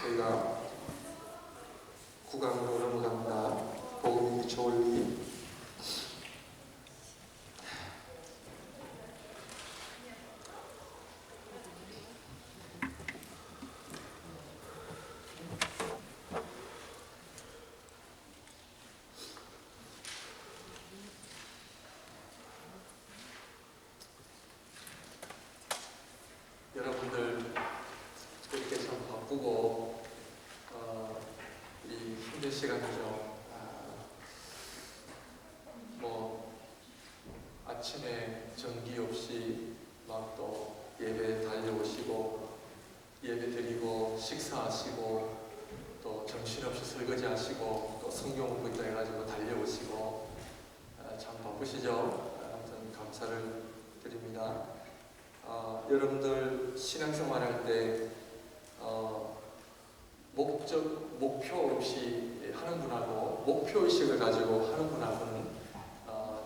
저희가 구강으로 넘어갑니다. 복음 읽기 조울리. 여러분들 그렇게 참 바쁘고 이 힘든 시간이죠. 뭐 아침에 전기 없이 막 또 예배 달려오시고 예배 드리고 식사하시고 또 정신없이 설거지하시고 또 성경 공부 있다 해가지고 달려오시고 참 바쁘시죠. 아무튼 감사를 드립니다. 여러분들 신앙생활할 때 목표 없이 하는 분하고 목표의식을 가지고 하는 분하고는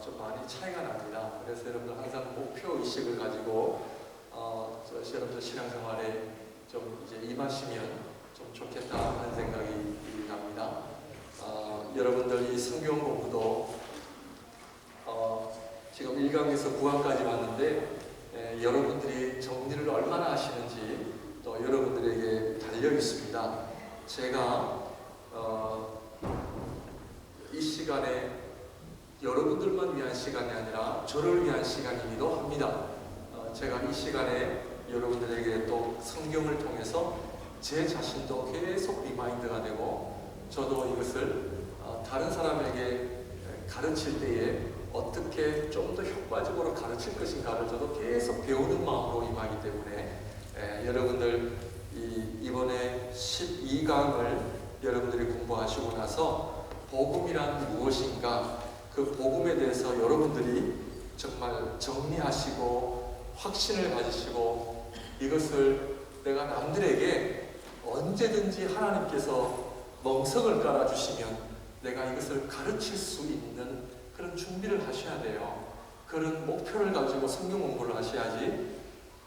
좀 많이 차이가 납니다. 그래서 여러분들 항상 목표의식을 가지고 여러분들 신앙생활에 좀 이제 임하시면 좀 좋겠다 하는 생각이 납니다. 여러분들 이 성경 공부도 지금 1강에서 9강까지 왔는데 여러분들이 정리를 얼마나 하시는지 또 여러분들에게 달려 있습니다. 제가 이 시간에 여러분들만 위한 시간이 아니라 저를 위한 시간이기도 합니다. 제가 이 시간에 여러분들에게 또 성경을 통해서 제 자신도 계속 리마인드가 되고 저도 이것을 다른 사람에게 가르칠 때에 어떻게 좀 더 효과적으로 가르칠 것인가를 저도 계속 배우는 마음으로 임하기 때문에 여러분들 이번에 12강을 여러분들이 공부하시고 나서 복음이란 무엇인가 그 복음에 대해서 여러분들이 정말 정리하시고 확신을 가지시고 이것을 내가 남들에게 언제든지 하나님께서 멍석을 깔아주시면 내가 이것을 가르칠 수 있는 그런 준비를 하셔야 돼요. 그런 목표를 가지고 성경 공부를 하셔야지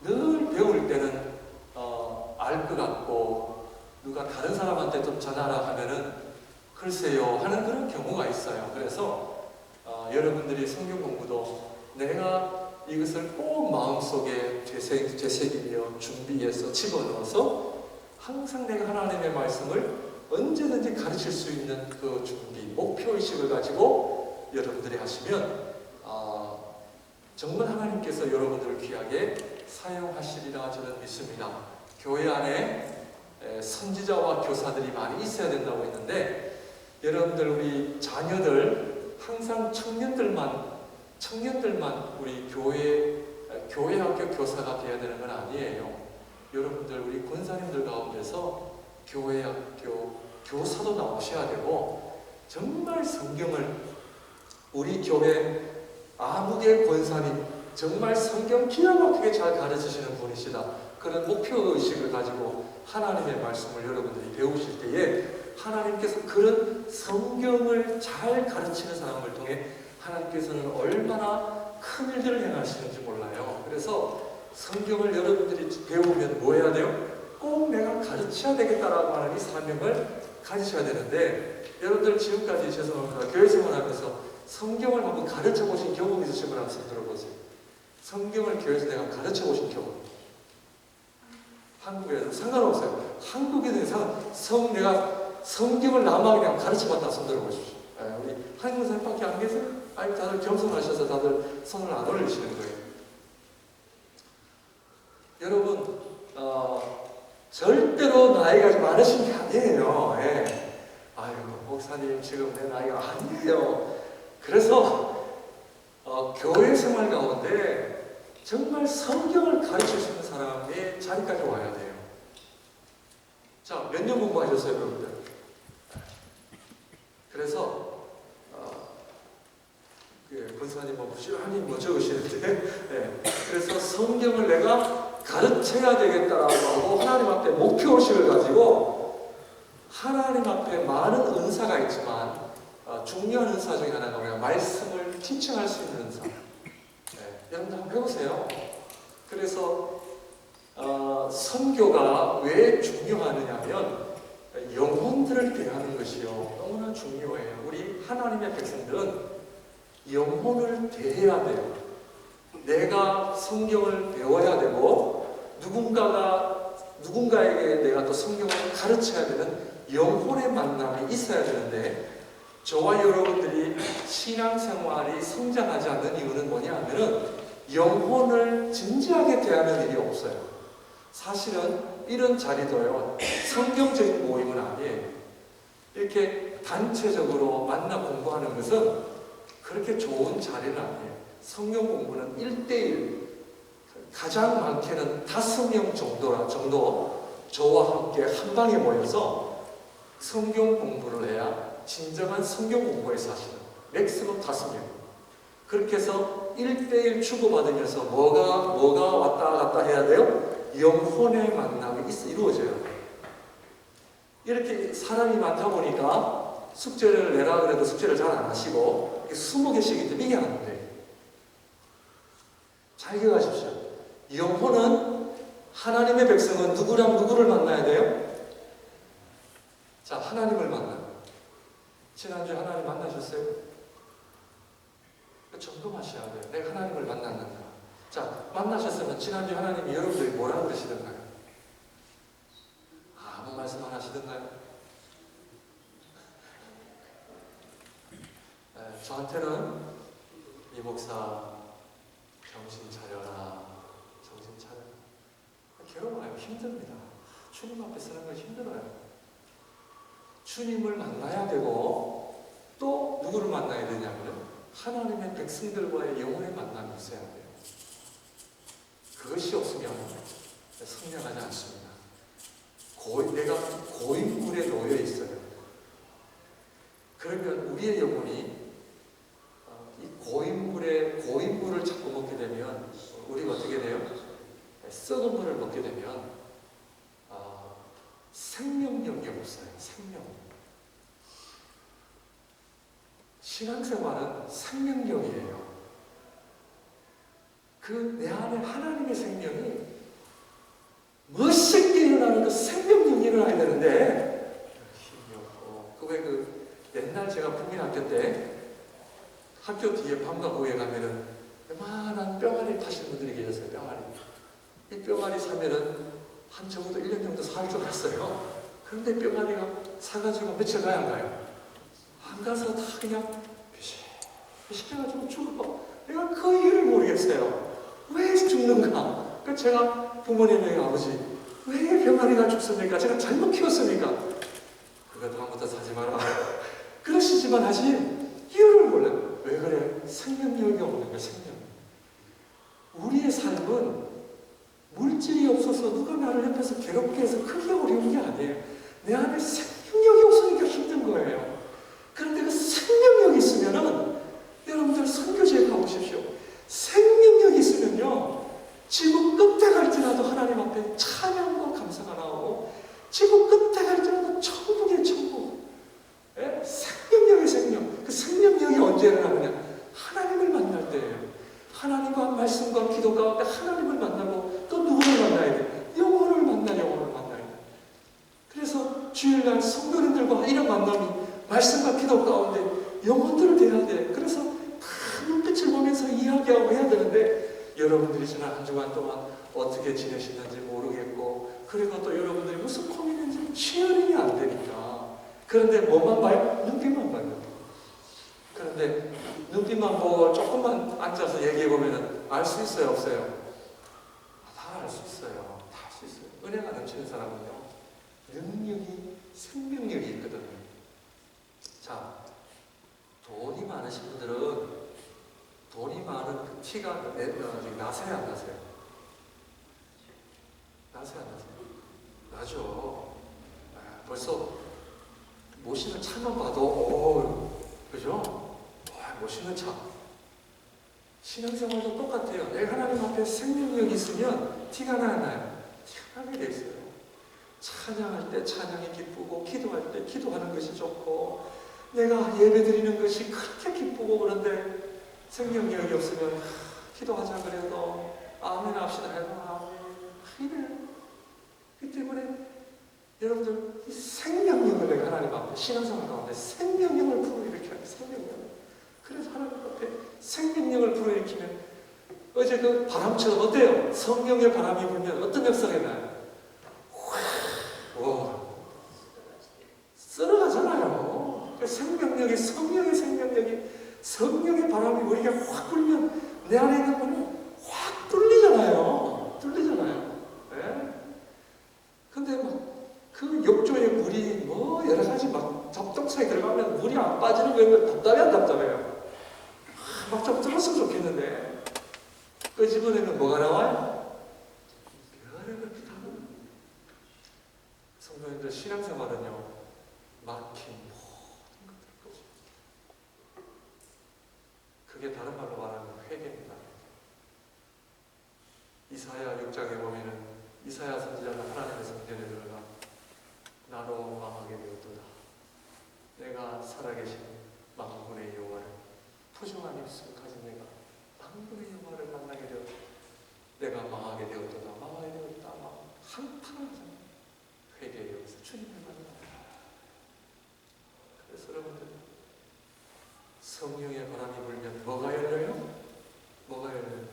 늘 배울 때는 알 것 같고 누가 다른 사람한테 좀 전하라 하면은 글쎄요 하는 그런 경우가 있어요. 그래서 여러분들이 성경 공부도 내가 이것을 꼭 마음속에 되새기며 준비해서 집어넣어서 항상 내가 하나님의 말씀을 언제든지 가르칠 수 있는 그 준비, 목표의식을 가지고 여러분들이 하시면 정말 하나님께서 여러분들을 귀하게 사용하시리라 저는 믿습니다. 교회 안에 선지자와 교사들이 많이 있어야 된다고 했는데 여러분들 우리 자녀들 항상 청년들만 우리 교회 학교 교사가 되어야 되는 건 아니에요. 여러분들 우리 권사님들 가운데서 교회 학교 교사도 나오셔야 되고 정말 성경을 우리 교회 아무개 권사님 정말 성경 기가 막히게 잘 가르치시는 분이시다. 그런 목표의식을 가지고 하나님의 말씀을 여러분들이 배우실 때에 하나님께서 그런 성경을 잘 가르치는 사람을 통해 하나님께서는 얼마나 큰 일들을 행하시는지 몰라요. 그래서 성경을 여러분들이 배우면 뭐 해야 돼요? 꼭 내가 가르쳐야 되겠다라고 하는 이 사명을 가지셔야 되는데 여러분들 지금까지 죄송합니다. 교회 생활하면서 성경을 한번 가르쳐 보신 경험 있으신 분 한번 들어보세요. 성경을 교회에서 내가 가르쳐 보신 경험. 한국에서 상관없어요. 한국에서 내가 성경을 남아 그냥 가르쳐 봤다 손 들어보십시오. 우리 한국 사람밖에 안 계세요? 아니 다들 겸손하셔서 다들 손을 안 올리시는 거예요. 여러분 절대로 나이가 많으신 게 아니에요. 아유 목사님 지금 내 나이가 아니에요. 그래서 교회 생활 가운데 정말 성경을 가르칠 수 있는 사람의 자리까지 와야 돼요. 자, 몇 년 공부하셨어요, 여러분들? 그래서 권사님 부지런히 적으시는데 그래서 성경을 내가 가르쳐야 되겠다라고 하고 하나님 앞에 목표의식을 가지고 하나님 앞에 많은 은사가 있지만 중요한 은사 중에 하나가 뭐냐? 말씀을 티칭할 수 있는 은사. 여러분들 한번 해보세요. 그래서 선교가 왜 중요하느냐면 영혼들을 대하는 것이요 너무나 중요해요. 우리 하나님의 백성들은 영혼을 대해야 돼요. 내가 성경을 배워야 되고 누군가에게 내가 또 성경을 가르쳐야 되는 영혼의 만남이 있어야 되는데, 저와 여러분들이 신앙생활이 성장하지 않는 이유는 뭐냐 하면은 영혼을 진지하게 대하는 일이 없어요. 사실은 이런 자리도요, 성경적인 모임은 아니에요. 이렇게 단체적으로 만나 공부하는 것은 그렇게 좋은 자리는 아니에요. 성경 공부는 1대1, 가장 많게는 5명 정도 저와 함께 한 방에 모여서 성경 공부를 해야 진정한 성경 공부에서 하시는, 맥시멈 5명. 그렇게 해서 1대1 주고받으면서 뭐가 왔다 갔다 해야 돼요? 영혼의 만남이 이루어져요. 이렇게 사람이 많다 보니까 숙제를 내라 그래도 숙제를 잘 안 하시고 20개씩이 때문에 이게 안 돼요. 잘 기억하십시오. 영혼은, 하나님의 백성은 누구랑 누구를 만나야 돼요? 자, 하나님을 만나요. 지난주에 하나님 만나셨어요? 점검하셔야 돼요. 내가 하나님을 만났는가? 자, 만나셨으면 지난주에 하나님이 여러분들이 뭐라 그러시던가요? 아무 말씀 안 하시던가요? 저한테는 이 목사 정신 차려라, 정신 차려라. 괴로워요. 힘듭니다. 주님 앞에 서는 건 힘들어요. 주님을 만나야 되고 또 누구를 만나야 되냐면 하나님의 백성들과의 영혼의 만남이 있어야 돼요. 그것이 없으면 성장하지 않습니다. 내가 고인물에 놓여 있어요. 그러면 우리의 영혼이 이 고인물을 자꾸 먹게 되면 우리가 어떻게 돼요? 썩은 물을 먹게 되면 생명력이 없어요. 신앙생활은 생명력이에요. 내 안에 하나님의 생명이 멋있게 일어나는 그 생명력이 일어나야 되는데 힘이 없고, 옛날 제가 국민학교 때 학교 뒤에 밤과 후에 가면은 요만한 뿅아리 파시는 분들이 계셨어요. 이 뿅아리 사면은 한 적어도 1년 정도 살 줄 알았어요. 그런데 뿅아리가 사가지고 며칠 가야 안 가요. 안 가서 다 그냥 비식해가지고 죽어. 내가 그 이유를 모르겠어요. 왜 죽는가? 제가 부모님에게, 아버지 왜 병아리가 죽습니까? 제가 잘못 키웠습니까? 그거 다음부터 사지 마라 그러시지만 하지 이유를 몰라요. 왜 그래? 생명력이 없는 거예요. 우리의 삶은 물질이 없어서 누가 나를 옆에서 괴롭게 해서 크게 어려운 게 아니에요. 내 안에 생명력이 없으니까 힘든 거예요. 그런데 그 생명력이 있으면은 여러분들 선교지에 가보십시오. 생명력이 있으면요, 지구 끝에 갈지라도 하나님 앞에 찬양과 감사가 나오고, 지구 끝에 갈지라도 천국의 천국. 생명력의 생명. 그 생명력이 언제 일어나느냐? 하나님을 만날 때예요. 하나님과 말씀과 기도 가운데 하나님을 만나고 또 누구를 만나야 돼? 영혼을 만나야 돼. 그래서 주일날 성도님들과 이런 만남이 말씀과 기도 가운데 영혼들을 대해야 돼. 그래서 다 눈빛을 보면서 이야기하고 해야 되는데, 여러분들이 지난 한 주간 동안 어떻게 지내시는지 모르겠고, 그리고 또 여러분들이 무슨 고민인지 치열이 안 되니까. 그런데 뭐만 봐요? 눈빛만 봐요. 그런데 눈빛만 보고 조금만 앉아서 얘기해보면 알 수 있어요, 없어요? 다 알 수 있어요. 다 알 수 있어요. 은혜가 넘치는 사람은요, 능력이, 생명력이 있거든요. 자, 돈이 많으신 분들은 돈이 많은 그 티가 나세요, 안 나세요? 나세요, 안 나세요? 나죠. 벌써 모시는 차만 봐도 그죠? 멋있는 차. 신앙생활도 똑같아요. 내가 하나님 앞에 생명력이 있으면 티가 나요? 티가 나게 돼 있어요. 찬양할 때 찬양이 기쁘고, 기도할 때 기도하는 것이 좋고, 내가 예배 드리는 것이 그렇게 기쁘고, 그런데 생명력이 없으면 기도하자 그래도 아멘 합시다 해도 아멘. 이래요. 그 때문에 여러분들 이 생명력을 내가 하나님 앞에 신앙생활 가운데 생명력을 불어일으켜야 생명력. 그래서 하나님 앞에 생명력을 불어일으키면 어제 그 바람처럼 어때요? 성령의 바람이 불면 어떤 역사가 나요? 와, 쓸어가잖아요. 그 생명력이 성령의 바람이 우리가 확 불면 내 안에 있는 거는 확 뚫리잖아요. 예? 근데 막 그 욕조에 물이 뭐 여러 가지 막 접촉사에 들어가면 물이 안 빠지는 거예요. 답답해 안 답답해요? 막 좀 들었으면 좋겠는데 그 집안에는 뭐가 나와요? 별의별 게 다 나와요. 성도님들 신앙생활은요 막힌 모든 것들 거죠. 그게 다른 말로 말하면 회개입니다. 이사야 6장에 보면은 이사야 선지자는 하나님의 성전에 들어가 나로 망하게 되었도다. 내가 살아계신 만군의 여호와를 부정한 입술을 가진 내가 만군의 여호와를 만나게 되었다. 내가 망하게 되었도다. 망하게 되었다. 한탄하잖아. 회개에 여기서 주님을 만나. 그래서 여러분들 성령의 바람이 불면 뭐가 열려요? 뭐가 열려요?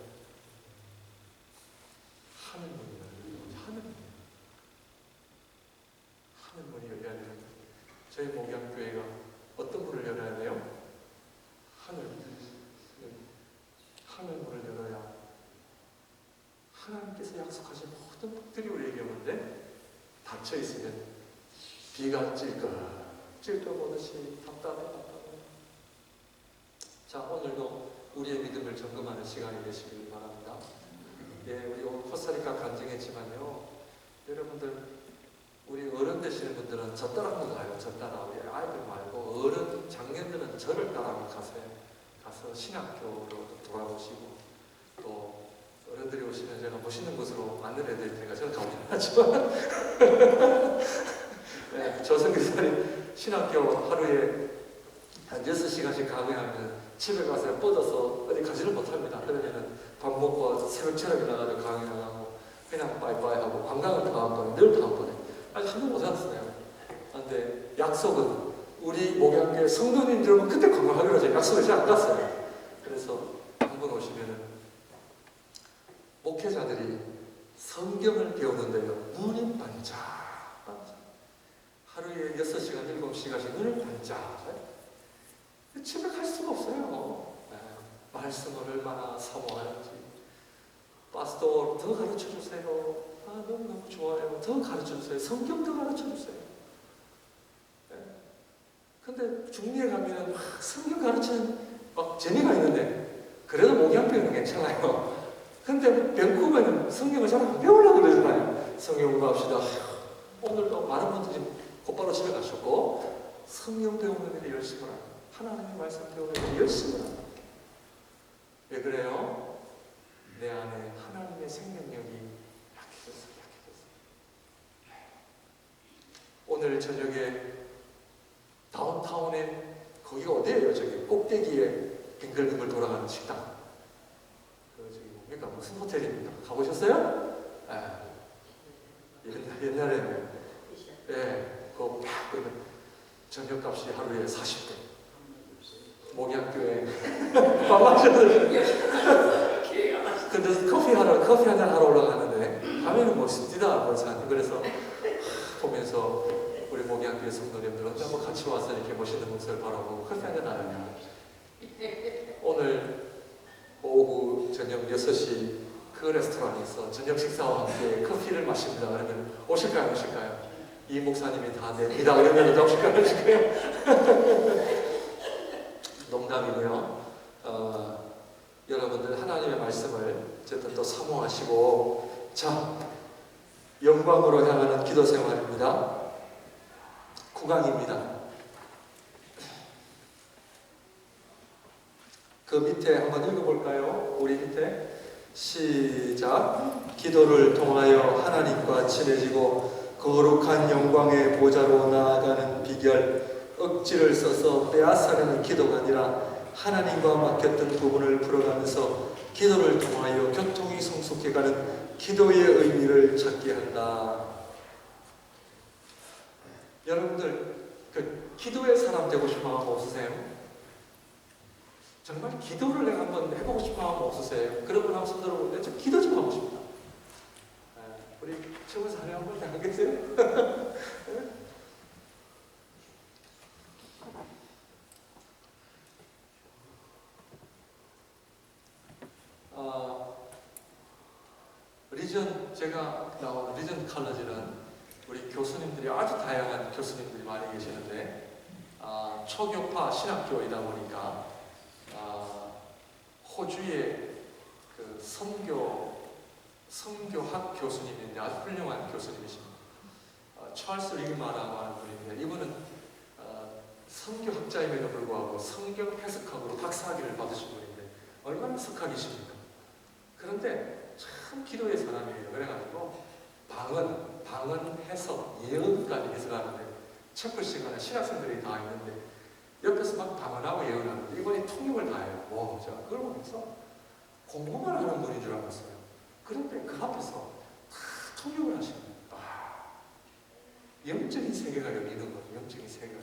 하늘문이 열려요. 하늘문이 열려야 되는데 저희 목양교회가 어떤 문을 열어야 돼요? 하늘문을 열어야 하나님께서 약속하신 모든 복들이 우리에게 오는데 닫혀있으면 비가 찔끔 오듯이 답답해. 자, 오늘도 우리의 믿음을 점검하는 시간이 되시길 바랍니다. 예, 우리 오늘 코스타리카 간증했지만요, 여러분들 우리 어른 되시는 분들은 저 따라하고 가요. 저 따라. 우리 아이들 말고 어른 장년들은 저를 따라하고 가서 신학교로 돌아오시고 또 어른들이 오시면 제가 멋있는 곳으로 안내해 드릴 테니까 저는 가보긴 하지만 네, 저 선교사님 신학교 하루에 한 6시간씩 강의하면 집에 가서 뻗어서 어디 가지를 못합니다. 그러면은 밥 먹고 새벽 철학에 나가서 강의 나가고 그냥 빠이빠이 하고 관광은 다음번에 늘 다음번에 아직 한 번 못 왔어요. 그런데 약속은 우리 목양교회 성도님들은 그때 관광하기로 제가 약속을 잘 안 갔어요. 그래서 한 번 오시면은 목회자들이 성경을 배우는데요 눈이 반짝 하루에 6시간 7시간씩 눈을 반짝 집에 갈 수가 없어요. 네. 말씀을 얼마나 사모하는지 파스토 더 가르쳐주세요. 너무너무 좋아요. 더 가르쳐주세요. 성경 더 가르쳐주세요. 네. 근데 중리에 가면 성경 가르치는 막 재미가 있는데 그래도 목양배우는 괜찮아요. 근데 밴쿠버는 성경을 잘 안 배우려고 그러잖아요. 성경 공부합시다. 오늘도 많은 분들이 곧바로 집에 가셨고 성경 배우는 일에 열심히 하라. 하나님의 말씀 배우는 일에 열심히 하라. 왜 그래요? 내 안에 하나님의 생명력이 약해졌어요. 오늘 저녁에 다운타운에 거기가 어디예요? 저기 꼭대기에 빙글빙글 돌아가는 식당. 저기 뭡니까? 무슨 호텔입니까? 가보셨어요? 옛날에 그거 팍 보면 저녁값이 하루에 40분. 목양교회 밥 마셔서 근데 커피 한잔 하러 올라가는데 가면은 멋있습니다. 그래서 보면서 우리 목양교회 성도님들 언제 한번 같이 와서 이렇게 멋있는 모습을 바라보고 커피 한잔 하느냐. 오늘 오후 저녁 6시 그 레스토랑에서 저녁 식사와 함께 커피를 마십니다. 그러면 오실까요? 안 오실까요? 이 목사님이 다 냅니다. 그러면 오실까요? 안 오실까요? 농담이고요. 여러분들 하나님의 말씀을 어쨌든 또 사모하시고 자, 영광으로 향하는 기도 생활입니다. 9강입니다. 그 밑에 한번 읽어볼까요? 우리 밑에 시작. 기도를 통하여 하나님과 친해지고 거룩한 영광의 보좌로 나아가는 비결. 억지를 써서 빼앗아내는 기도가 아니라 하나님과 막혔던 부분을 풀어가면서 기도를 통하여 교통이 성숙해가는 기도의 의미를 찾게 한다. 여러분들 기도의 사람 되고 싶은 마음 없으세요? 정말 기도를 내가 한번 해보고 싶은 마음 없으세요? 그러고 나서 손 들어보면 좀 기도 좀 하고 싶다. 우리 최고 사례 한번 안 계세요? 제가 나온 리전 칼러지는 우리 교수님들이 아주 다양한 교수님들이 많이 계시는데 초교파 신학교이다 보니까 호주의 그 선교학 교수님인데 아주 훌륭한 교수님이십니다. 찰스 리그마라고 하는 분인데 이분은 선교학자임에도 불구하고 성경 해석학으로 박사학위를 받으신 분인데 얼마나 석학이십니까? 그런데 참 기도의 사람이에요. 그래가지고 방언 해석, 예언까지 해석하는데 첩불 시간에 신학생들이 다 있는데 옆에서 막 방언하고 예언하는데 이번에 통역을 다 해요. 제가 그걸 보면서 공부만 하는 분인 줄 알았어요. 그런데 그 앞에서 다 통역을 하시는 거예요. 영적인 세계가 열리는 거예요. 영적인 세계가.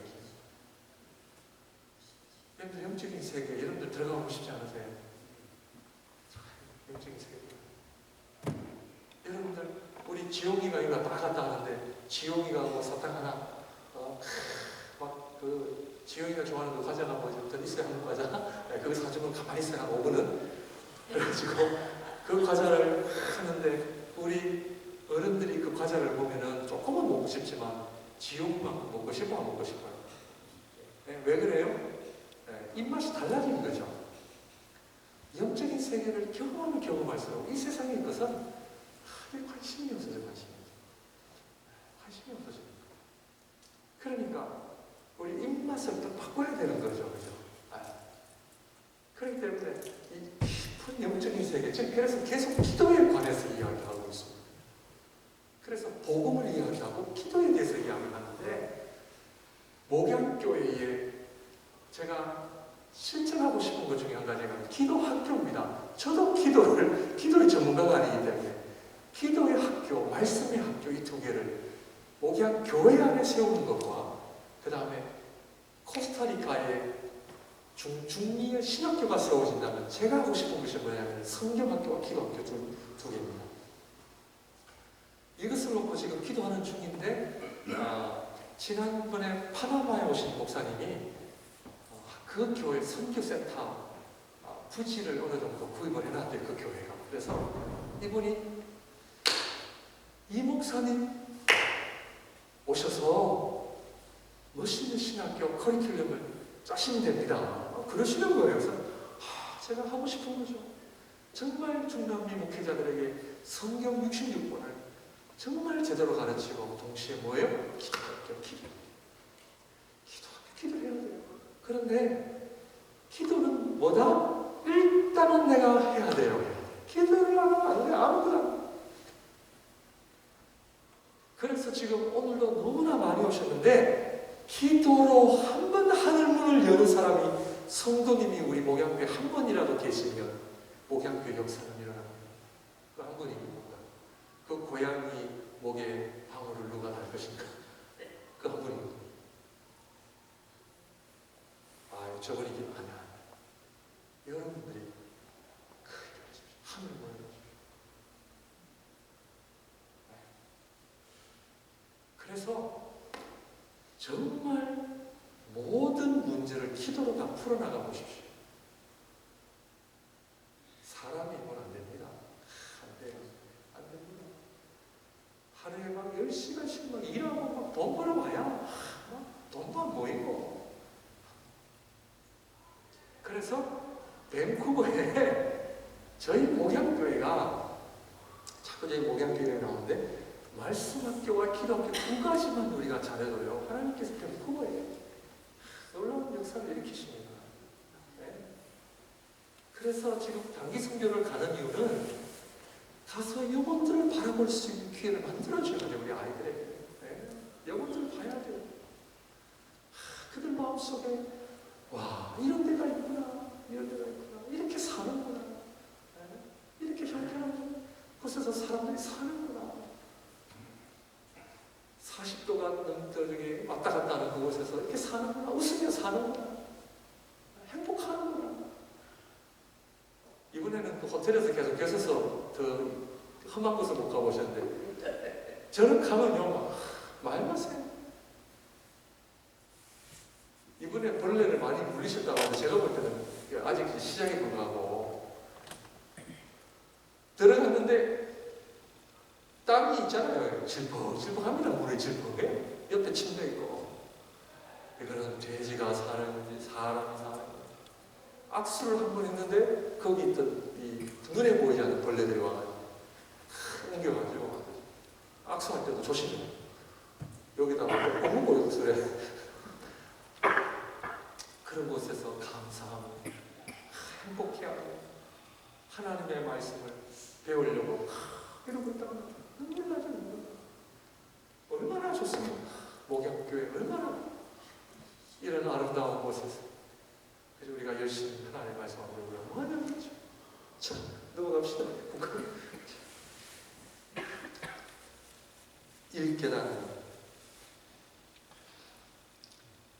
여러분들 영적인 세계, 여러분들 들어가고 싶지 않으세요? 영적인 세계. 여러분들 우리 지용이가 이거 다 갔다 하는데 지용이가 뭐 사탕 하나 막 그 지용이가 좋아하는 그 과자가 뭐지? 어떤 있어야 하는 과자? 그거 사주면 가만히 있어야 한 5분은 그래가지고 그 과자를 하는데 우리 어른들이 그 과자를 보면은 조금은 먹고 싶지만 지용만큼 먹고 싶어 안 먹고 싶어요? 왜 그래요? 입맛이 달라지는 거죠. 영적인 세계를 경험하면 경험할수록 이 세상의 것은 관심이 없어져. 관심이 없어져. 그러니까 우리 입맛을 또 바꿔야 되는 거죠. 그죠? 그렇기 때문에 이 깊은 영적인 세계, 그래서 계속 기도에 관해서 이야기하고 있습니다. 그래서 복음을 이야기하고 기도에 대해서 이야기를 하는데 목양교회에 제가 실천하고 싶은 것 중에 한 가지가 기도 학교입니다. 저도 기도의 전문가가 아니기 때문에 기도의 학교, 말씀의 학교 이 두 개를 목양교회 안에 세우는 것과 그 다음에 코스타리카에 중미의 신학교가 세워진다면 제가 하고 싶은 것이 뭐냐면 성경학교와 기도학교 두 개입니다. 이것을 놓고 지금 기도하는 중인데 지난번에 파나마에 오신 목사님이 그 교회 선교센터 부지를 어느 정도 구입을 해놨대요. 그 교회가. 그래서 이분이 이 목사님 오셔서 멋있는 신학교 커리큘럼을 짜시면 됩니다. 그러시는 거예요. 그래서 제가 하고 싶은 거죠. 정말 중남미 목회자들에게 성경 66권을 정말 제대로 가르치고 동시에 뭐예요? 기도를 해야 돼요. 그런데 기도는 뭐다? 일단은 내가 해야 돼요. 기도를 하면 안 돼. 아무거나. 그래서 지금 오늘도 너무나 많이 오셨는데 기도로 한 번 하늘문을 여는 사람이 성도님이 우리 목양교에 한 번이라도 계시면 목양교회 역사는 일어납니다. 그 한 분이 누군가? 그 고양이 목에 방울을 누가 달 것인가? 그 한 분이 누군가? 저분이 아니야. 여러분들이 하늘문을 그래서 정말 모든 문제를 기도로 다 풀어나가 보십시오. 사람이 이건 안 됩니다. 안 돼요. 안 됩니다. 하루에 막 10시간씩 막 일하고 막 돈 벌어봐야 돈도 안 모이고. 그래서 밴쿠버에 저희 목양교회가 자꾸 저희 목양교회에 나오는데 말씀학교와 기도학교 두 가지만 우리가 잘해도요. 하나님께서 밴쿠버에 놀라운 역사를 일으키십니다. 네? 그래서 지금 단기 선교를 가는 이유는 가서 영혼들을 바라볼 수 있는 기회를 만들어줘야 돼요. 우리 아이들에게. 네? 영혼들을 봐야 돼요. 그들 마음속에 이런 데가 있구나. 이런 데가 있구나. 이렇게 사는구나. 네? 이렇게 형편없는 곳에서 사람들이 사는구나. 40도가 넘게 왔다 갔다 하는 그곳에서 이렇게 사는구나, 웃으며 사는구나, 행복하는구나. 이번에는 또 호텔에서 계속 계셔서 더 험한 곳을 못 가보셨는데, 저는 가면요, 말 마세요. 이번에 벌레를 많이 물리셨다고 하는데, 제가 볼 때는 아직 시작에 불과하고, 들어갔는데, 땅이 있잖아요. 질퍽질퍽합니다. 물에 질퍽해. 옆에 침대 있고. 이거는 돼지가 사는지 사람이 사는지. 악수를 한 번 했는데 거기 있던 이 눈에 보이지 않는 벌레들이 와가지고 옮겨가지고 악수할 때도 조심해. 여기다가 너무 보여서 그래. 그런 곳에서 감사하고 행복해하고 하나님의 말씀을 배우려고 이러고 있다가 눈물 나죠. 얼마나 좋습니까? 목양교회 얼마나 이런 아름다운 곳에서 그래서 우리가 열심히 하나님의 말씀을 배우려고 하는 거죠. 자, 넘어갑시다. 1계단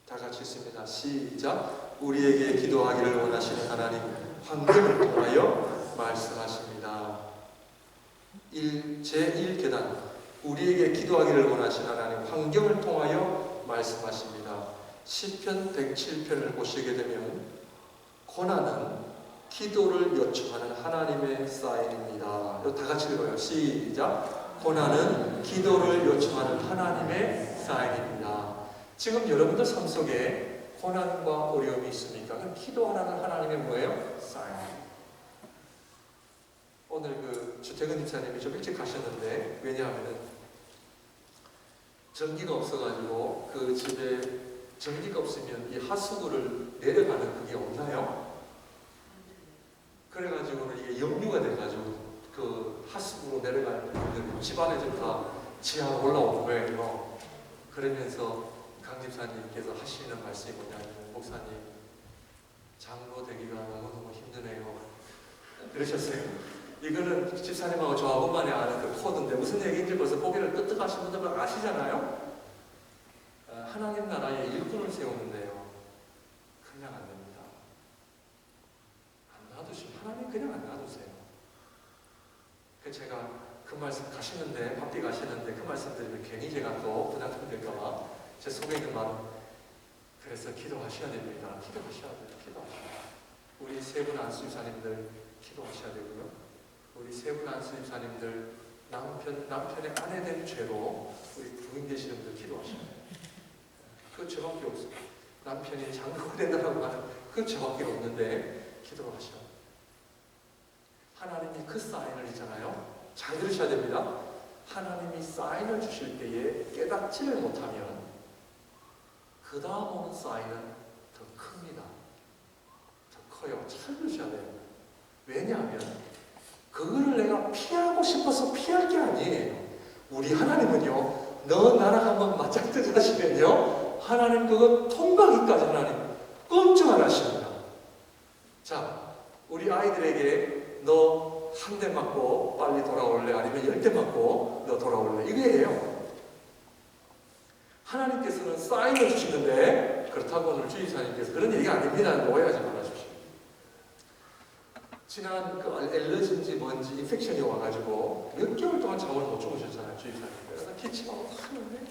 다 같이 있습니다. 시작. 우리에게 기도하기를 원하시는 하나님, 환경을 통하여 말씀하십니다. 제1계단 우리에게 기도하기를 원하시는 하나님, 환경을 통하여 말씀하십니다. 시편 107편을 보시게 되면 고난은 기도를 요청하는 하나님의 사인입니다. 다 같이 읽어요. 시작. 고난은 기도를 요청하는 하나님의 사인입니다. 지금 여러분들 삶 속에 고난과 어려움이 있습니까? 그럼 기도하는 하나님의 뭐예요? 사인. 오늘 그 주택은 집사님이 좀 일찍 가셨는데, 왜냐하면 전기가 없어가지고 그 집에 전기가 없으면 이 하수구를 내려가는 그게 없나요? 그래가지고 이게 역류가 돼가지고 그 하수구로 내려가는 분들 집안에 좀 다 지하로 올라오는 거예요. 그러면서 강 집사님께서 하시는 말씀이 뭐냐면, 목사님 장로 되기가 너무너무 힘드네요. 그러셨어요. 이거는 집사님하고 저하고만이 아는 그 코드인데 무슨 얘기인지 벌써 고개를 끄덕 하신 분들은 아시잖아요. 하나님 나라의 일꾼을 세우는데요, 그냥 안 됩니다. 안 놔두시면 하나님 그냥 안 놔두세요. 제가 그 말씀 가시는데, 밖에 가시는데 그 말씀 드리면 괜히 제가 또 부담될까봐 제 속에 있는 마음, 그래서 기도하셔야 됩니다. 기도하셔야 돼요. 기도하셔야 돼요. 우리 세 분 안수집사님들 기도하셔야 되고요. 우리 세 분 안수집사님들 남편의 아내된 죄로 우리 부인 되시는 분들 기도하셔야 돼요. 그 죄밖에 없어요. 남편이 장로가 된다고 하는 그 죄밖에 없는데 기도를 하셔야 돼요. 하나님이 그 사인을 있잖아요. 잘 들으셔야 됩니다. 하나님이 사인을 주실 때에 깨닫지를 못하면 그 다음 오는 사인은 더 큽니다. 더 커요. 잘 들으셔야 돼요. 왜냐하면 그거를 내가 피하고 싶어서 피할 게 아니에요. 우리 하나님은요, 너 나랑 한번 맞짱뜨자 하시면요, 하나님 그거 통과기까지 하나님 꼼짝 안 하십니다. 자, 우리 아이들에게 너 한 대 맞고 빨리 돌아올래? 아니면 10대 맞고 너 돌아올래? 이거예요. 하나님께서는 사인을 주시는데, 그렇다고 오늘 주의사님께서 그런 얘기가 아닙니다. 오해하지 말아주십시오. 지난 그 알러지인지 뭔지 인펙션이 와가지고 몇 개월 동안 잠을 못 주무셨잖아요. 주의사님. 그래서 기침하고 하는데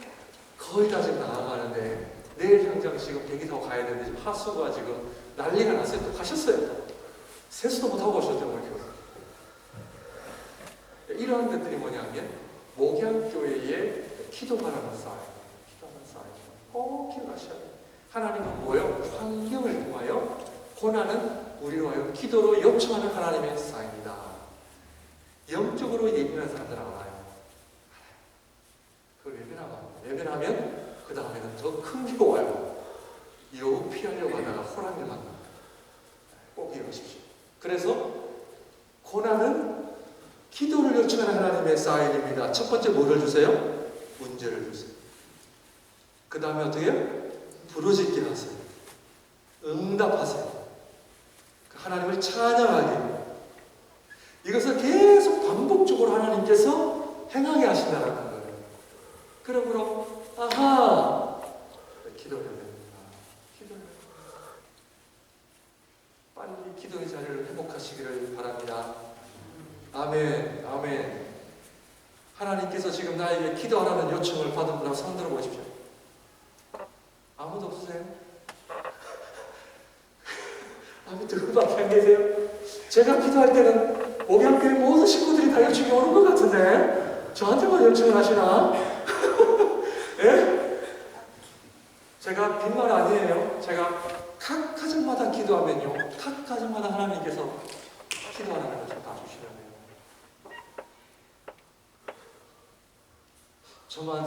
거의 다 지금 나아가는데, 내일 당장 지금 비행기 타고 가야 되는데 지금 하수가 지금 난리가 났어요. 또 가셨어요. 세수도 못하고 오셨죠. 이렇게. 이러한 것들이 뭐냐면 목양교회의 기도하라는 사인. 기도하는 사인. 꼭 기억하셔야 돼요. 하나님은 뭐예요? 환경을 통하여 고난은 우리로 하여금 기도로 요청하는 하나님의 사인이다. 영적으로 예민한 사람들 알아요. 그걸 예민하면 그 다음에는 더 큰 게 와요. 여우 피하려고 하다가 호랑이를 만납니다. 꼭 기억하십시오. 그래서 고난은 기도를 요청하는 하나님의 사인입니다. 첫 번째 뭐를 주세요? 문제를 주세요. 그 다음에 어떻게 해요? 부르짖게 하세요. 응답하세요. 하나님을 찬양하게. 이것을 계속 반복적으로 하나님께서 행하게 하신다는 거예요. 그러므로 아하! 기도를 해야 됩니다. 기도를. 빨리 기도의 자리를 회복하시기를 바랍니다. 아멘, 아멘. 하나님께서 지금 나에게 기도하라는 요청을 받은 분하고 손 들어 보십시오. 아무도 없으세요? 아무도 그밖에 안 계세요? 제가 기도할 때는 목양교회 모든 식구들이 다 요청이 오는 것 같은데 저한테만 요청을 하시나? 예? 제가 빈말 아니에요. 제가 각 가정마다 기도하면요, 각 가정마다 하나님께서 기도하라는 것을 다 주시려고 해요. 저만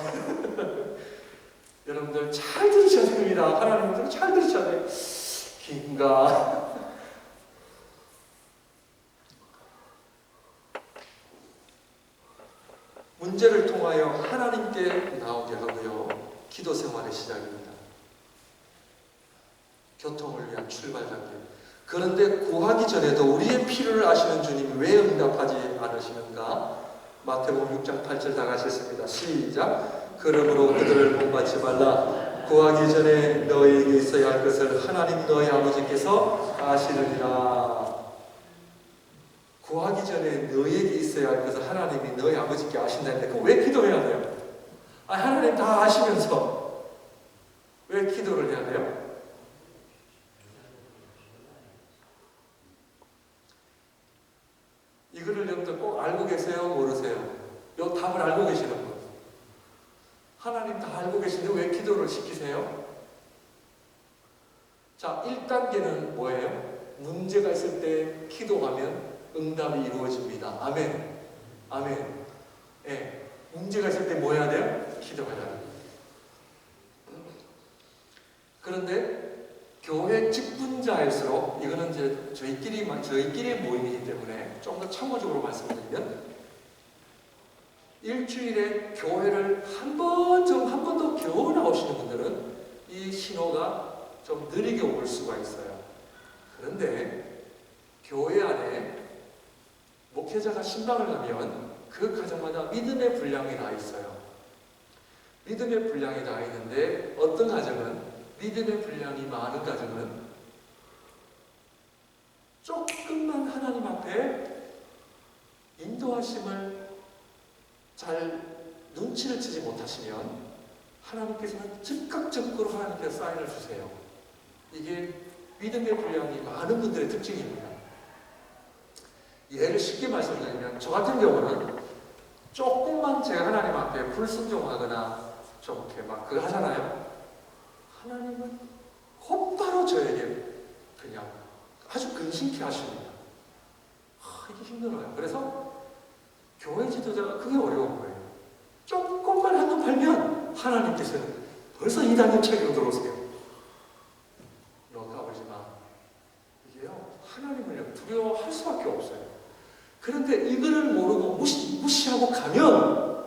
여러분들 잘 들으셔야 됩니다. 하나님들 잘 들으셔야 돼요. 긴가? 문제를 통하여 하나님께 나오게 하고요. 기도 생활의 시작입니다. 교통을 위한 출발 단계. 그런데 구하기 전에도 우리의 필요를 아시는 주님이 왜 응답하지 않으시는가? 마태복음 6장 8절 다 같이 시작. 그러므로 그들을 본받지 말라. 구하기 전에 너희에게 있어야 할 것을 하나님 너희 아버지께서 아시느니라. 구하기 전에 너희에게 있어야 할 것을 하나님이 너희 아버지께 아신다는데 그럼 왜 기도해야 돼요? 하나님 다 아시면서 왜 기도를 해야 돼요? 이거를 여러분들 꼭 알고 계세요? 모르세요? 이 답을 알고 계시는 분. 하나님 다 알고 계신데 왜 기도를 시키세요? 자, 1단계는 뭐예요? 문제가 있을 때 기도하면 응답이 이루어집니다. 아멘. 아멘. 예. 문제가 있을 때 뭐 해야 돼요? 기도해야 돼요. 그런데 교회 직분자일수록 이거는 이제 저희끼리의 모임이기 때문에 좀 더 참고적으로 말씀드리면 일주일에 교회를 한 번도 겨우 나오시는 분들은 이 신호가 좀 느리게 올 수가 있어요. 그런데 교회 안에 목회자가 신방을 가면 그 가정마다 믿음의 분량이 다 있어요. 믿음의 분량이 다 있는데 어떤 가정은 믿음의 분량이 많은 가정은 조금만 하나님 앞에 인도하심을 잘 눈치를 채지 못하시면 하나님께서는 즉각적으로 하나님께서 사인을 주세요. 이게 믿음의 분량이 많은 분들의 특징입니다. 예를 쉽게 말씀드리면 저 같은 경우는 조금만 제가 하나님 앞에 불순종하거나 좀 이렇게 막 그거 하잖아요. 하나님은 곧바로 저에게 그냥 아주 근심케 하십니다. 이게 힘들어요. 그래서 교회 지도자가 그게 어려운 거예요. 조금만 한눈 팔면 하나님께서는 벌써 2단계 책으로 들어오세요. 너 까불지 마. 이게요, 하나님을 두려워할 수밖에 없어요. 그런데 이거를 모르고 무시하고 가면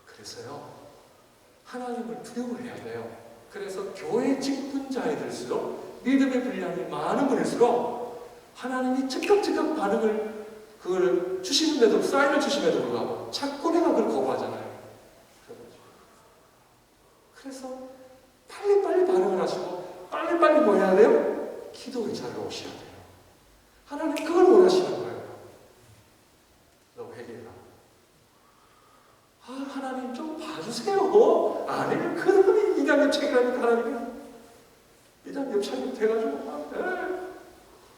그래서요, 하나님을 두려워해야 돼요. 그래서 교회 직분자이들수록 믿음의 분량이 많은 분일수록 하나님이 즉각 반응을 그걸 주시는데도 사인을 주심에도 불구하고 자꾸 내가 그걸 거부하잖아요. 그래서 빨리빨리 반응을 하시고 빨리빨리 뭐 해야 돼요? 기도의 자리로 오셔야 돼요. 하나님 그걸 원하시는 거예요. 너 회개해라. 하나님 좀 봐주세요. 아니면 그놈이 이단 옆차기라니까 하나님이 이단 옆차기 돼가지고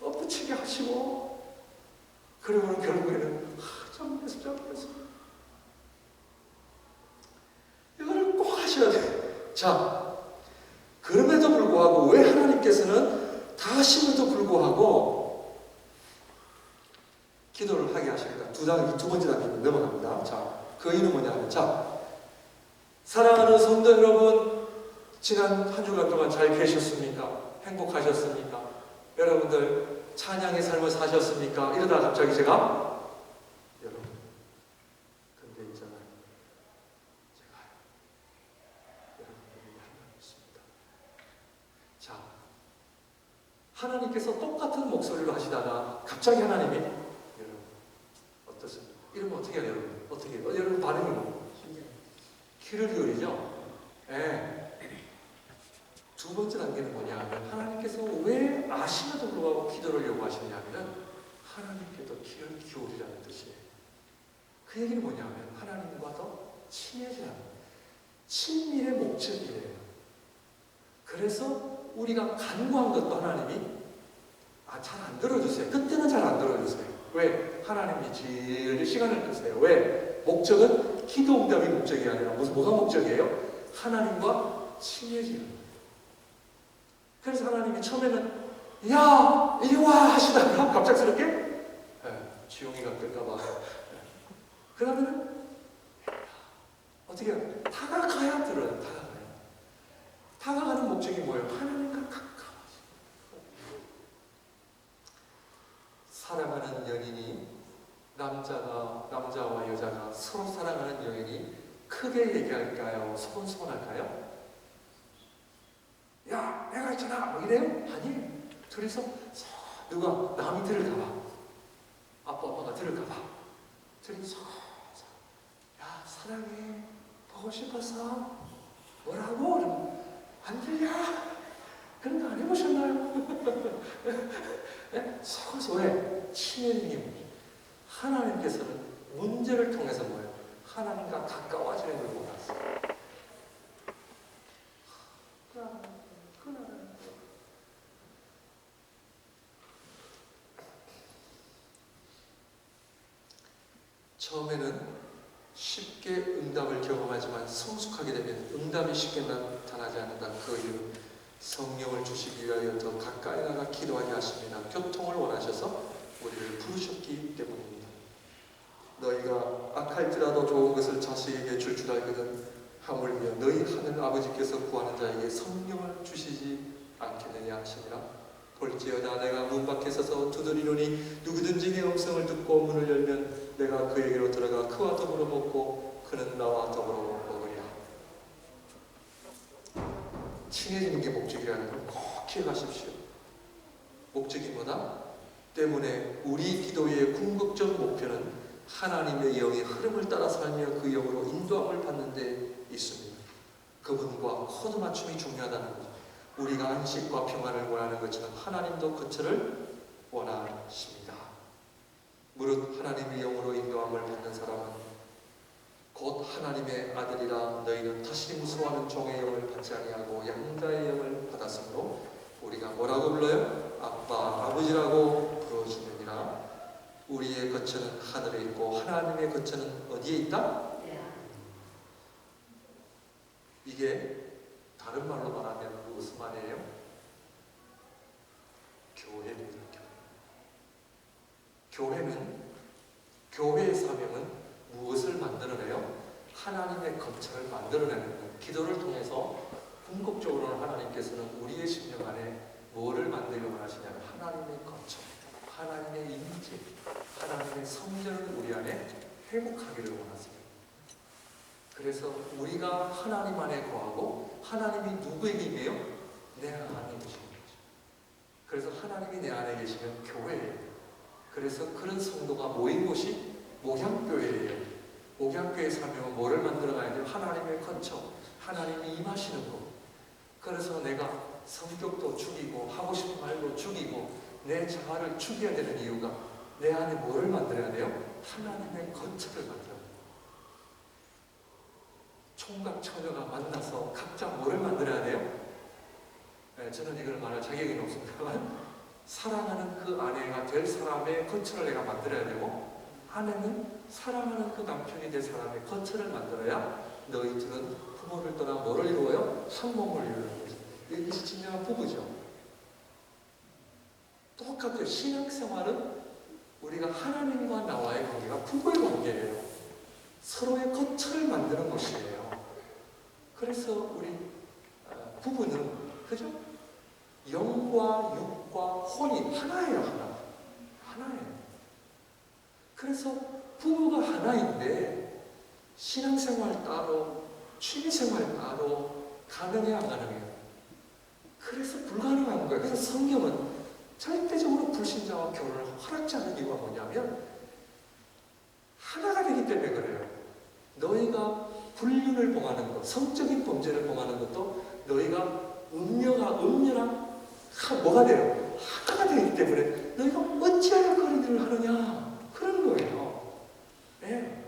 엎붙이게 하시고 그러면 결국에는 잘못했어. 이거를 꼭 하셔야 돼요. 자, 그럼에도 불구하고 왜 하나님께서는 다 하심에도 불구하고 기도를 하게 하실까? 두 번째 단계 넘어갑니다. 자, 그 이유는 뭐냐면, 자, 사랑하는 성도 여러분, 지난 한 주간 동안 잘 계셨습니까? 행복하셨습니까? 여러분들 찬양의 삶을 사셨습니까? 이러다 갑자기 제가 여러분, 근데 있잖아요, 제가 여러분들에게 할 말이 있습니다. 자, 하나님께서 똑같은 목소리로 하시다가 갑자기 하나님이 여러분 어떻습니까? 이러면 어떻게 해요, 여러분? 어떻게 해요? 여러분 반응이 뭐? 귀를 기울이죠? 예. 두 번째 단계는 뭐냐 하면 하나님께서 왜 아시면서 불구하고 기도를 요구하시느냐 하면 하나님께도 귀를 기울이라는 뜻이에요. 그 얘기는 뭐냐 하면 하나님과 더 친해지라는 친밀의 목적이에요. 그래서 우리가 간구한 것도 하나님이 잘 안 들어주세요. 그때는 잘 안 들어주세요. 왜? 하나님이 제일 시간을 끄세요. 왜? 목적은 기도 응답이 목적이 아니라 뭐가 목적이에요? 하나님과 친해지는 거예요. 그래서 하나님이 처음에는 야 이리 와 하시다가 갑작스럽게 지용이가 끌까봐 그 다음에는 어떻게 해요? 다가가야 들어요. 다가가는 목적이 뭐예요? 하나님과 가까워지는 사랑하는 연인이 남자와 여자가 서로 사랑하는 연인이 크게 얘기할까요? 소곤소곤할까요? 야 내가 있잖아 뭐 이래요? 아니에요. 둘이서 누가 남이 들을까봐 아빠가 들을까봐 둘이서 야 사랑해 보고 싶어서 뭐라고? 그러면 안 들려? 그런 거 안 해보셨나요? 네? 서서 왜? 친해님 하나님께서는 문제를 통해서 뭐예요? 하나님과 가까워지는 걸 원하세요. 처음에는 쉽게 응답을 경험하지만 성숙하게 되면 응답이 쉽게 나타나지 않는다. 그 이유는 성령을 주시기 위하여 더 가까이 나가 기도하게 하십니다. 교통을 원하셔서 우리를 부르셨기 때문입니다. 너희가 악할지라도 좋은 것을 자식에게 줄 줄 알거든 하물며 너희 하늘 아버지께서 구하는 자에게 성령을 주시지 않겠느냐 하시니라. 볼지어다 내가 문 밖에 서서 두드리노니 누구든지 내 음성을 듣고 문을 열면 내가 그에게로 들어가 그와 더불어 먹고 그는 나와 더불어 먹으리라. 친해지는 게 목적이라는 걸 꼭 기억하십시오. 목적이 뭐다? 때문에 우리 기도의 궁극적 목표는 하나님의 영의 흐름을 따라 살며 그 영으로 인도함을 받는 데 있습니다. 그분과 코드 맞춤이 중요하다는 거죠. 우리가 안식과 평안을 원하는 것처럼 하나님도 그처를 원하십니다. 무릇 하나님의 영으로 인도함을 받는 사람은 곧 하나님의 아들이라 너희는 다시 무서워하는 종의 영을 받지 아니하고 양자의 영을 받았으므로 우리가 뭐라고 불러요? 아빠, 아버지라고 부르시느니라. 우리의 거처는 하늘에 있고 하나님의 거처는 어디에 있다? 이게 다른 말로 말하면 무슨 말이에요? 교회입니다. 교회의 사명은 무엇을 만들어내요? 하나님의 거처를 만들어내는 거예요. 기도를 통해서 궁극적으로는 하나님께서는 우리의 심령 안에 뭐를 만들려고 하시냐면 하나님의 거처, 하나님의 임재, 하나님의 성전을 우리 안에 회복하기를 원하세요. 그래서 우리가 하나님 안에 거하고 하나님이 누구에게 임해요? 내 안에 계시는 거죠. 그래서 하나님이 내 안에 계시면 교회예요. 그래서 그런 성도가 모인 곳이 목양교회예요. 목양교회의 사명은 뭐를 만들어가야 돼요? 하나님의 거처, 하나님이 임하시는 곳. 그래서 내가 성격도 죽이고 하고 싶은 말도 죽이고 내 자아를 죽여야 되는 이유가 내 안에 뭐를 만들어야 돼요? 하나님의 거처를 만들어야 돼요. 총각 처녀가 만나서 각자 뭐를 만들어야 돼요? 저는 이걸 말할 자격이 없습니다만 사랑하는 그 아내가 될 사람의 거처를 내가 만들어야 되고 아내는 사랑하는 그 남편이 될 사람의 거처를 만들어야 너희 둘은 부모를 떠나 뭐를 이루어요? 한 몸을 이루는 거죠. 이것이 진정한 부부죠. 똑같아요. 신앙생활은 우리가 하나님과 나와의 관계가 부부의 관계예요. 서로의 거처를 만드는 것이에요. 그래서 우리 부부는 그죠? 영과 육과 혼이 하나예요. 하나예요. 그래서 부부가 하나인데 신앙생활 따로 취미생활 따로 가능해요? 안 가능해요? 그래서 불가능한 거예요. 그래서 성경은 절대적으로 불신자와 결혼을 허락지 않는 이유가 뭐냐면 하나가 되기 때문에 그래요. 너희가 불륜을 범하는 것, 성적인 범죄를 범하는 것도 너희가 음녀랑 뭐가 돼요? 하나가 되기 때문에 너희가 어찌하여 그런 일을 하느냐 그러는 거예요. 네.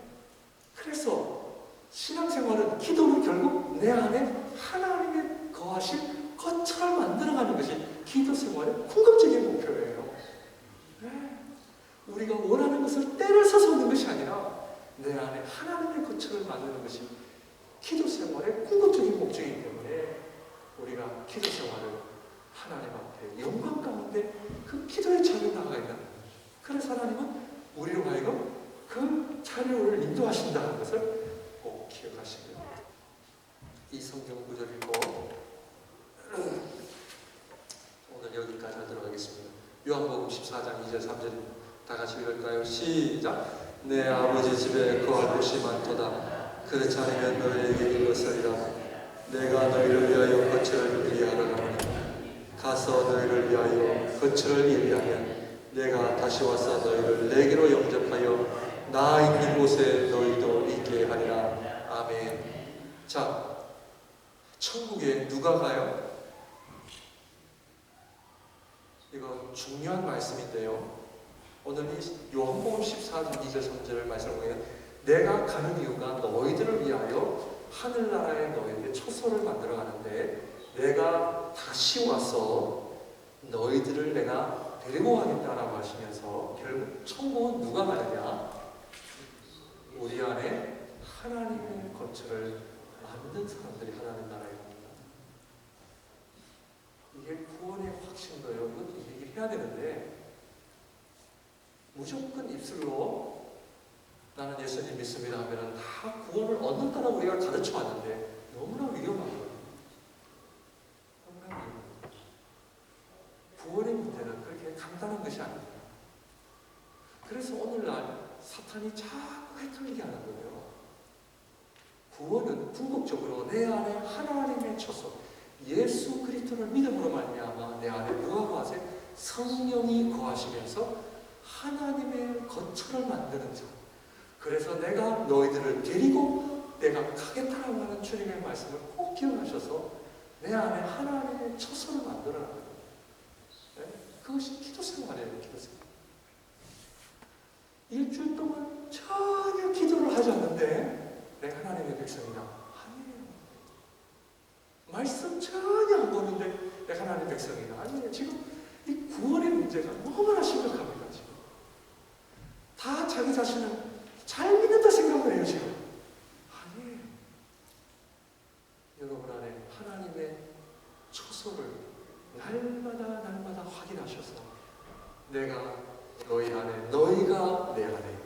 그래서 신앙생활은 기도는 결국 내 안에 하나님의 거하실 것처럼 만들어가는 것이 기도 생활의 궁극적인 목표예요. 네. 우리가 원하는 것을 때를 서서 얻는 것이 아니라 내 안에 하나님의 것처럼 만드는 것이 기도 생활의 궁극적인 목적이기 때문에 우리가 기도 생활을 하나님 앞에 영광 가운데 그 기도의 자리에 나아가 있는, 그래서 하나님은 우리로 하여금 그 자리를 인도하신다는 것을 꼭 기억하시고요. 이 성경 구절 읽고 오늘 여기까지 하도록 하겠습니다. 요한복음 14장 2절 3절입니다. 다 같이 읽을까요? 시작. 내 아버지 집에 거할 곳이 많도다. 그렇지 않으면 너희에게 이르렀으리라. 내가 너희를 위하여 거처를 예비하러 가노니 가서 너희를 위하여 거처를 예비하면 내가 다시 와서 너희를 내게로 영접하여 나 있는 곳에 너희도 있게 하리라. 아멘. 자, 천국에 누가 가요? 이거 중요한 말씀인데요. 오늘 이 요한복음 14장 2절 3절 말씀을 보면 내가 가는 이유가 너희들을 위하여 하늘나라에 너희에게 초소를 만들어 가는데 내가 다시 와서 너희들을 내가 데리고 가겠다라고 하시면서 결국 천국은 누가 가느냐? 우리 안에 하나님의 거처를 만든 사람들이 하나님 나라에 갑니다. 이게 구원의 확신도요. 이것도 얘기를 해야 되는데 무조건 입술로 나는 예수님 믿습니다 하면 다 구원을 얻는다라고 우리가 가르쳐 왔는데 너무나 위험한 거예요. 너무나 위험한 거예요. 구원의 문제는 그렇게 간단한 것이 아닙니다. 그래서 오늘날 사탄이 자꾸 헷갈리게 하는 거예요. 구원은 궁극적으로 내 안에 하나님의 처소, 예수 그리스도를 믿음으로 말미암아 내 안에 누가 거하세? 성령이 거하시면서 하나님의 거처를 만드는 자. 그래서 내가 너희들을 데리고 내가 가겠다라고 하는 주님의 말씀을 꼭 기억하셔서 내 안에 하나님의 처소를 만들어라. 네? 그것이 기도 생활이에요. 기도 생활. 일주일 동안 전혀 기도를 하지 않는데 내가 하나님의 백성이다. 아니에요. 말씀 전혀 안 보는데 내가 하나님의 백성이다. 아니에요. 지금 이 구원의 문제가 너무나 심각합니다. 지금 다 자기 자신을 잘 믿는다 생각을 해요. 지금 아니에요. 여러분 안에 하나님의 처소를 날마다 확인하셔서 내가 너희 안에, 너희가 내 안에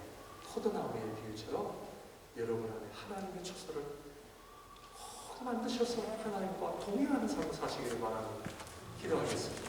포도나무의 비유처럼 여러분 안에 하나님의 처소를 꼭 만드셔서 하나님과 동행하는 삶을 사시기를 바랍니다. 기도하겠습니다.